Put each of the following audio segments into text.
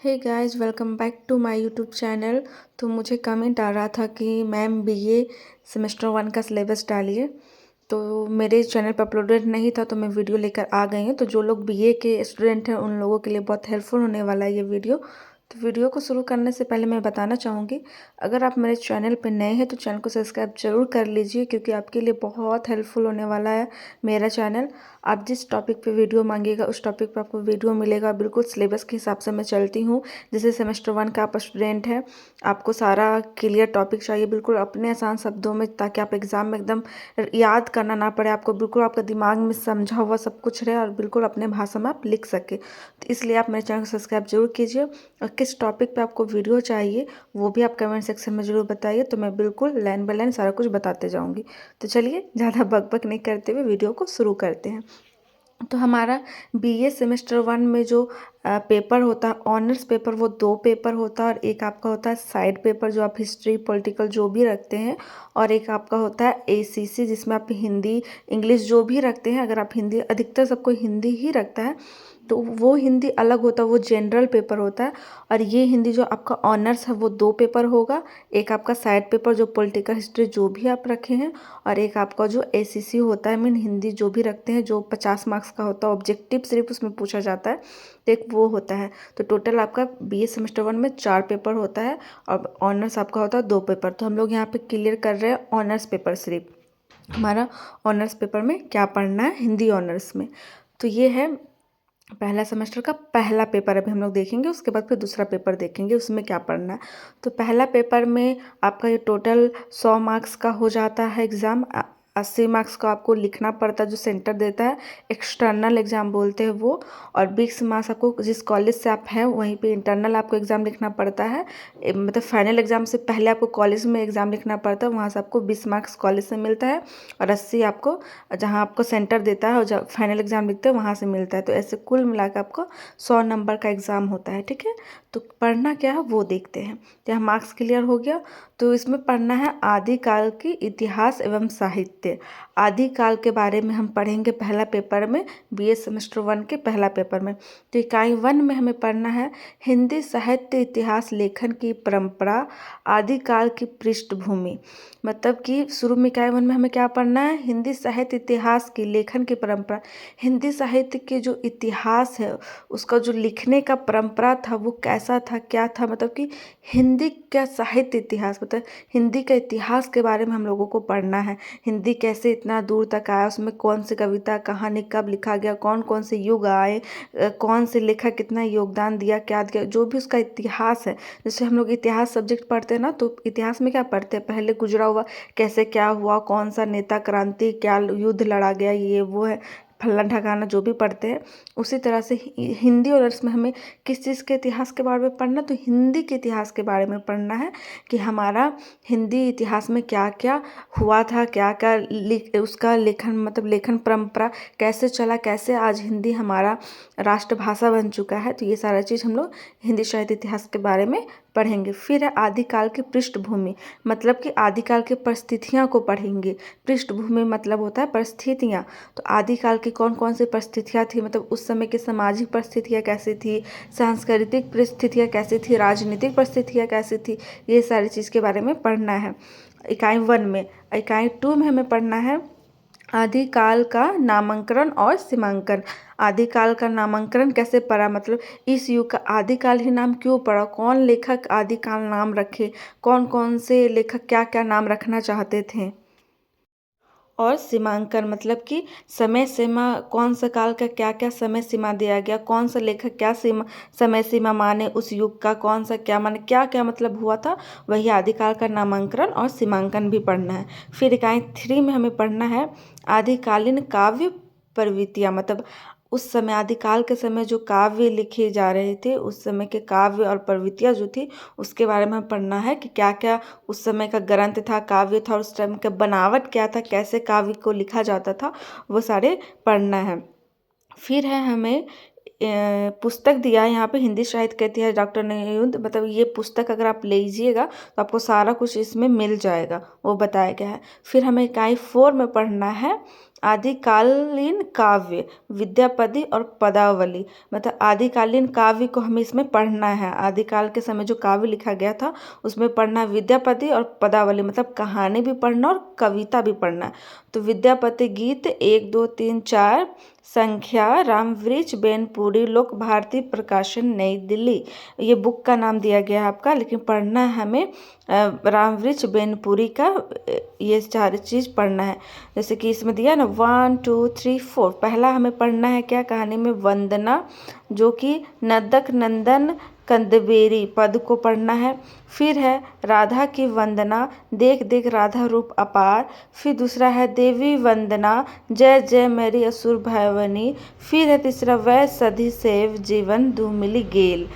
Hey guys, welcome back to my YouTube channel. तो मुझे comment आ रहा था कि मैम बीए सेमेस्टर 1 का सिलेबस डालिए। तो मेरे चैनल पर अपलोडेड नहीं था तो मैं वीडियो लेकर आ गई हूँ। तो जो लोग बीए के स्टूडेंट हैं उन लोगों के लिए बहुत हेल्पफुल होने वाला है ये वीडियो। तो वीडियो को शुरू करने से पहले मैं बताना चाहूँगी, अगर आप मेरे चैनल पर नए हैं तो चैनल को सब्सक्राइब जरूर कर लीजिए, क्योंकि आपके लिए बहुत हेल्पफुल होने वाला है मेरा चैनल। आप जिस टॉपिक पे वीडियो मांगिएगा उस टॉपिक पे आपको वीडियो मिलेगा। बिल्कुल सिलेबस के हिसाब से मैं चलती हूँ। जैसे सेमेस्टर 1 का आप स्टूडेंट हैं, आपको सारा क्लियर टॉपिक चाहिए बिल्कुल अपने आसान शब्दों में, ताकि आप एग्ज़ाम में एकदम याद करना ना पड़े आपको, बिल्कुल आपका दिमाग में समझा हुआ सब कुछ रहे और बिल्कुल अपने भाषा में आप लिख सके। तो इसलिए आप मेरे चैनल को सब्सक्राइब जरूर कीजिए, और किस टॉपिक पे आपको वीडियो चाहिए वो भी आप कमेंट सेक्शन में ज़रूर बताइए। तो मैं बिल्कुल लाइन बाय लाइन सारा कुछ बताते जाऊँगी। तो चलिए ज़्यादा बकबक नहीं करते हुए वीडियो को शुरू करते हैं। तो हमारा बीए सेमेस्टर 1 में जो पेपर होता है ऑनर्स पेपर, वो 2 पेपर होता है, और एक आपका होता है साइड पेपर जो आप हिस्ट्री पॉलिटिकल जो भी रखते हैं, और एक आपका होता है एसीसी जिसमें आप हिंदी इंग्लिश जो भी रखते हैं। अगर आप हिंदी, अधिकतर सबको हिंदी ही रखता है, तो वो हिंदी अलग होता है, वो जनरल पेपर होता है। और ये हिंदी जो आपका ऑनर्स है वो 2 पेपर होगा। एक आपका साइड पेपर जो पॉलिटिकल हिस्ट्री जो भी आप रखे हैं, और एक आपका जो एसीसी होता है, मीन हिंदी जो भी रखते हैं, जो 50 मार्क्स का होता है, ऑब्जेक्टिव सिर्फ उसमें पूछा जाता है, तो एक वो होता है। तो टोटल आपका बीए सेमेस्टर 1 में 4 पेपर होता है, और ऑनर्स आपका होता है 2 पेपर। तो हम लोग यहाँ पे क्लियर कर रहे हैं ऑनर्स पेपर सिर्फ। हमारा ऑनर्स पेपर में क्या पढ़ना है हिंदी ऑनर्स में। तो ये है पहला सेमेस्टर का पहला पेपर। अभी हम लोग देखेंगे, उसके बाद फिर दूसरा पेपर देखेंगे उसमें क्या पढ़ना है। तो पहला पेपर में आपका ये टोटल 100 मार्क्स का हो जाता है एग्ज़ाम। 80 मार्क्स का आपको लिखना पड़ता है जो सेंटर देता है, एक्सटर्नल एग्ज़ाम बोलते हैं वो। और 20 मार्क्स आपको जिस कॉलेज से आप हैं वहीं पे इंटरनल आपको एग्ज़ाम लिखना पड़ता है। मतलब फाइनल एग्ज़ाम से पहले आपको कॉलेज में एग्ज़ाम लिखना पड़ता है, वहाँ से आपको 20 मार्क्स कॉलेज से मिलता है, और 80 आपको जहाँ आपको सेंटर देता है और जब फाइनल एग्ज़ाम लिखते हैं वहाँ से मिलता है। तो ऐसे कुल मिलाकर आपको 100 नंबर का एग्ज़ाम होता है, ठीक है। तो पढ़ना क्या है वो देखते हैं। तो यहाँ मार्क्स क्लियर हो गया। तो इसमें पढ़ना है आदिकाल की इतिहास एवं साहित्य। आदिकाल के बारे में हम पढ़ेंगे पहला पेपर में, बीए सेमेस्टर 1 के पहला पेपर में। तो इकाई 1 में हमें पढ़ना है हिंदी साहित्य इतिहास लेखन की परंपरा, आदिकाल की पृष्ठभूमि। मतलब कि शुरू में इकाई 1 में हमें क्या पढ़ना है, हिंदी साहित्य इतिहास की लेखन की परंपरा। हिंदी साहित्य के जो इतिहास है, उसका जो लिखने का परंपरा था वो कैसा था, क्या था, मतलब कि हिंदी का साहित्य इतिहास, मतलब हिंदी का इतिहास के बारे में हम लोगों को पढ़ना है। हिंदी कैसे इतना दूर तक आया, उसमें कौन सी कविता कहानी कब लिखा गया, कौन कौन से युग आए, कौन से लेखक कितना योगदान दिया, क्या दिया, जो भी उसका इतिहास है। जैसे हम लोग इतिहास सब्जेक्ट पढ़ते हैं ना, तो इतिहास में क्या पढ़ते हैं, पहले गुजरा हुआ कैसे क्या हुआ, कौन सा नेता क्रांति क्या युद्ध लड़ा गया, ये वो है फल्ला ढकाना जो भी पढ़ते हैं। उसी तरह से हिंदी ऑनर्स में हमें किस चीज़ के इतिहास के बारे में पढ़ना, तो हिंदी के इतिहास के बारे में पढ़ना है कि हमारा हिंदी इतिहास में क्या क्या हुआ था, क्या क्या उसका लेखन, मतलब लेखन परंपरा कैसे चला, कैसे आज हिंदी हमारा राष्ट्रभाषा बन चुका है। तो ये सारा चीज़ हम लोग हिंदी साहित्य इतिहास के बारे में पढ़ेंगे। फिर है आदिकाल की पृष्ठभूमि, मतलब कि आदिकाल की परिस्थितियाँ को पढ़ेंगे। पृष्ठभूमि मतलब होता है परिस्थितियाँ। तो आदिकाल की कौन कौन सी परिस्थितियाँ थी, मतलब उस समय की सामाजिक परिस्थितियाँ कैसी थी, सांस्कृतिक परिस्थितियाँ कैसी थी, राजनीतिक परिस्थितियाँ कैसी थी, ये सारी चीज़ के बारे में पढ़ना है इकाई 1 में। इकाई 2 में हमें पढ़ना है आदिकाल का नामांकन और सीमांकन। आदिकाल का नामांकन कैसे पड़ा, मतलब इस युग का आदिकाल ही नाम क्यों पड़ा, कौन लेखक आदिकाल नाम रखे, कौन कौन से लेखक क्या क्या नाम रखना चाहते थे। और सीमांकन मतलब कि समय सीमा, कौन सा काल का क्या क्या समय सीमा दिया गया, कौन सा लेखक क्या सीमा समय सीमा माने उस युग का, कौन सा क्या माने, क्या क्या मतलब हुआ था, वही आदिकाल का नामांकन और सीमांकन भी पढ़ना है। फिर इकाई 3 में हमें पढ़ना है आदिकालीन काव्य प्रवृत्तियाँ, मतलब उस समय आदिकाल के समय जो काव्य लिखे जा रहे थे, उस समय के काव्य और प्रवृत्तियाँ जो थी उसके बारे में पढ़ना है कि क्या क्या उस समय का ग्रंथ था, काव्य था, उस टाइम का बनावट क्या था, कैसे काव्य को लिखा जाता था, वो सारे पढ़ना है। फिर है हमें पुस्तक दिया है यहाँ पे हिंदी साहित्य का इतिहास डॉक्टर नियुंद, मतलब ये पुस्तक अगर आप लीजिएगा तो आपको सारा कुछ इसमें मिल जाएगा, वो बताया गया है। फिर हमें इकाई 4 में पढ़ना है आदिकालीन काव्य, विद्यापति और पदावली। मतलब आदिकालीन काव्य को हमें इसमें पढ़ना है। आदिकाल के समय जो काव्य लिखा गया था उसमें पढ़ना है विद्यापति और पदावली, मतलब कहानी भी पढ़ना और कविता भी पढ़ना। तो विद्यापति गीत 1 2 3 4, संख्या रामवृक्ष बेनपुरी, लोक भारती प्रकाशन नई दिल्ली। ये बुक का नाम दिया गया है आपका, लेकिन पढ़ना है हमें रामवृक्ष बेनपुरी का। ये सारी चीज़ पढ़ना है। जैसे कि इसमें दिया ना 1 2 3 4। पहला हमें पढ़ना है क्या कहानी में, वंदना, जो कि नदक नंदन कंदबेरी पद को पढ़ना है। फिर है राधा की वंदना, देख देख राधा रूप अपार। फिर दूसरा है देवी वंदना, जय जय मेरी असुर भैवनी। फिर है तीसरा वै सधी सेव जीवन दू मिली गेल।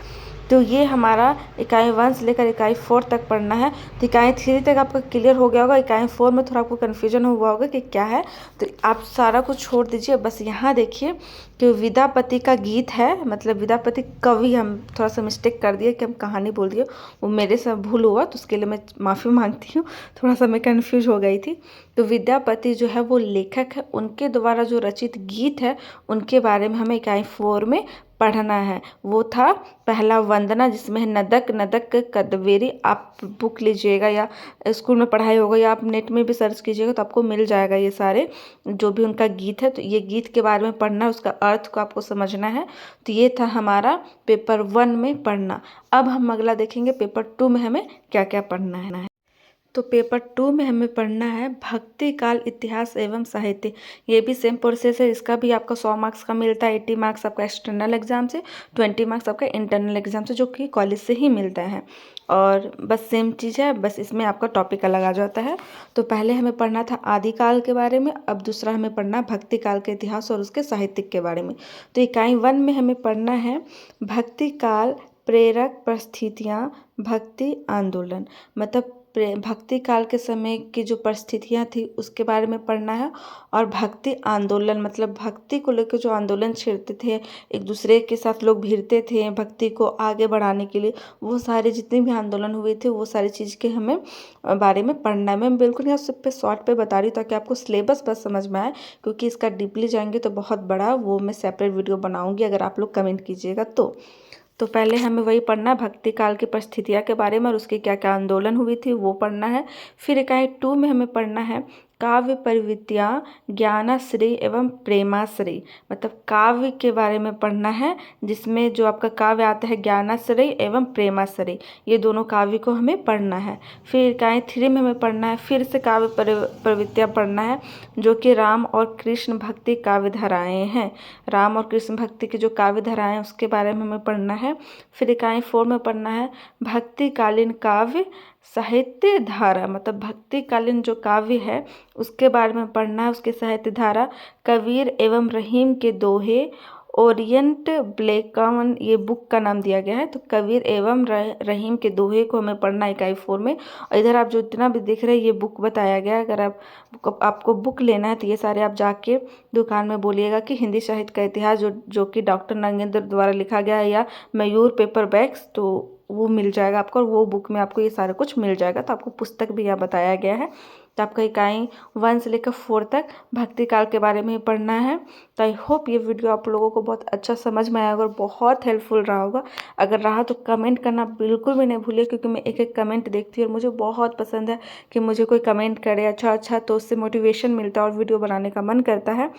तो ये हमारा इकाई 1 से लेकर इकाई 4 तक पढ़ना है। तो इकाई 3 तक आपका क्लियर हो गया होगा। इकाई 4 में थोड़ा आपको कन्फ्यूजन हुआ होगा कि क्या है, तो आप सारा कुछ छोड़ दीजिए, बस यहाँ देखिए कि विद्यापति का गीत है। मतलब विद्यापति कवि, हम थोड़ा सा मिस्टेक कर दिए कि हम कहानी बोल दिए, वो मेरे से भूल हुआ, तो उसके लिए मैं माफ़ी मांगती हूँ। थोड़ा सा मैं कन्फ्यूज हो गई थी। तो विद्यापति जो है वो लेखक है, उनके द्वारा जो रचित गीत है उनके बारे में हमें इकाई 4 में पढ़ना है। वो था पहला वंदना, जिसमें है नदक नदक कदवेरी। आप बुक लीजिएगा या स्कूल में पढ़ाई होगा या आप नेट में भी सर्च कीजिएगा तो आपको मिल जाएगा ये सारे जो भी उनका गीत है। तो ये गीत के बारे में पढ़ना है, उसका अर्थ को आपको समझना है। तो ये था हमारा पेपर 1 में पढ़ना। अब हम अगला देखेंगे पेपर 2 में हमें क्या क्या पढ़ना है। तो पेपर 2 में हमें पढ़ना है भक्ति काल इतिहास एवं साहित्य। ये भी सेम प्रोसेस है, इसका भी आपका 100 मार्क्स का मिलता है। 80 मार्क्स आपका एक्सटर्नल एग्जाम से, 20 मार्क्स आपका इंटरनल एग्जाम से, जो कि कॉलेज से ही मिलता है। और बस सेम चीज़ है, बस इसमें आपका टॉपिक अलग आ जाता है। तो पहले हमें पढ़ना था आदिकाल के बारे में, अब दूसरा हमें पढ़ना है भक्ति काल के इतिहास और उसके साहित्यिक के बारे में। तो इकाई 1 में हमें पढ़ना है भक्ति काल, प्रेरक परिस्थितियाँ, भक्ति आंदोलन। मतलब भक्ति काल के समय की जो परिस्थितियाँ थी उसके बारे में पढ़ना है। और भक्ति आंदोलन मतलब भक्ति को लेकर जो आंदोलन छेड़ते थे, एक दूसरे के साथ लोग भिड़ते थे भक्ति को आगे बढ़ाने के लिए, वो सारे जितने भी आंदोलन हुए थे वो सारी चीज़ के हमें बारे में पढ़ना है। मैं बिल्कुल यहाँ सब पे शॉर्ट पे बता रही हूँ ताकि आपको सिलेबस बस समझ में आए, क्योंकि इसका डीपली जाएंगे तो बहुत बड़ा वो मैं सेपरेट वीडियो बनाऊँगी अगर आप लोग कमेंट कीजिएगा तो पहले हमें वही पढ़ना है भक्ति काल की परिस्थितियाँ के बारे में और उसकी क्या क्या आंदोलन हुई थी वो पढ़ना है। फिर इकाई 2 में हमें पढ़ना है काव्य प्रवृत्तियाँ, ज्ञानाश्री एवं प्रेमाश्री। मतलब काव्य के बारे में पढ़ना है, जिसमें जो आपका काव्य आता है ज्ञानाश्री एवं प्रेमाश्री, ये दोनों काव्य को हमें पढ़ना है। फिर इकाई 3 में हमें पढ़ना है फिर से काव्य प्रवृत्तियाँ पढ़ना है, जो कि राम और कृष्ण भक्ति काव्य धाराएँ हैं। राम और कृष्ण भक्ति की जो काव्य धाराएँ हैं उसके बारे में हमें पढ़ना है। फिर इकाई 4 में पढ़ना है भक्तिकालीन काव्य साहित्य धारा। मतलब भक्तिकालीन जो काव्य है उसके बारे में पढ़ना है, उसके साहित्य धारा, कबीर एवं रहीम के दोहे, ओरिएंट ब्लैकमन, ये बुक का नाम दिया गया है। तो कबीर एवं रहीम के दोहे को हमें पढ़ना है इकाई 4 में। और इधर आप जो इतना भी देख रहे हैं ये बुक बताया गया है। अगर आपको बुक लेना है तो ये सारे आप जाके दुकान में बोलिएगा कि हिंदी साहित्य का इतिहास जो कि डॉक्टर नंगेंद्र द्वारा लिखा गया है, या मयूर पेपर बैग्स, तो वो मिल जाएगा आपको। और वो बुक में आपको ये सारा कुछ मिल जाएगा। तो आपको पुस्तक भी यहाँ बताया गया है। तो आपका इकाई 1 से लेकर 4 तक भक्ति काल के बारे में पढ़ना है। तो आई होप ये वीडियो आप लोगों को बहुत अच्छा समझ में आया होगा और बहुत हेल्पफुल रहा होगा। अगर रहा तो कमेंट करना बिल्कुल भी नहीं भूलिए, क्योंकि मैं एक एक कमेंट देखती हूँ और मुझे बहुत पसंद है कि मुझे कोई कमेंट करे अच्छा, तो उससे मोटिवेशन मिलता है और वीडियो बनाने का मन करता है।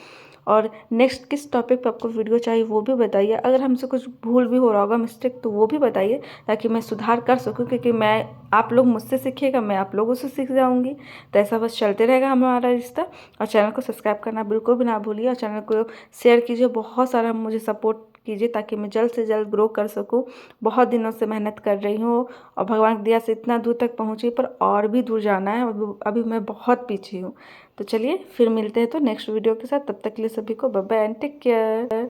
और नेक्स्ट किस टॉपिक पर आपको वीडियो चाहिए वो भी बताइए। अगर हमसे कुछ भूल भी हो रहा होगा, मिस्टेक, तो वो भी बताइए ताकि मैं सुधार कर सकूं, क्योंकि मैं आप लोग मुझसे सीखिएगा, मैं आप लोगों से सीख जाऊंगी। तो ऐसा बस चलते रहेगा हमारा रिश्ता। और चैनल को सब्सक्राइब करना बिल्कुल भी ना भूलिए और चैनल को शेयर कीजिए। बहुत सारा मुझे सपोर्ट कीजिए ताकि मैं जल्द से जल्द ग्रो कर सकूं। बहुत दिनों से मेहनत कर रही हूँ और भगवान की दया से इतना दूर तक पहुँची, पर और भी दूर जाना है। अभी मैं बहुत पीछे हूँ। तो चलिए फिर मिलते हैं तो नेक्स्ट वीडियो के साथ। तब तक के लिए सभी को bye bye and take care.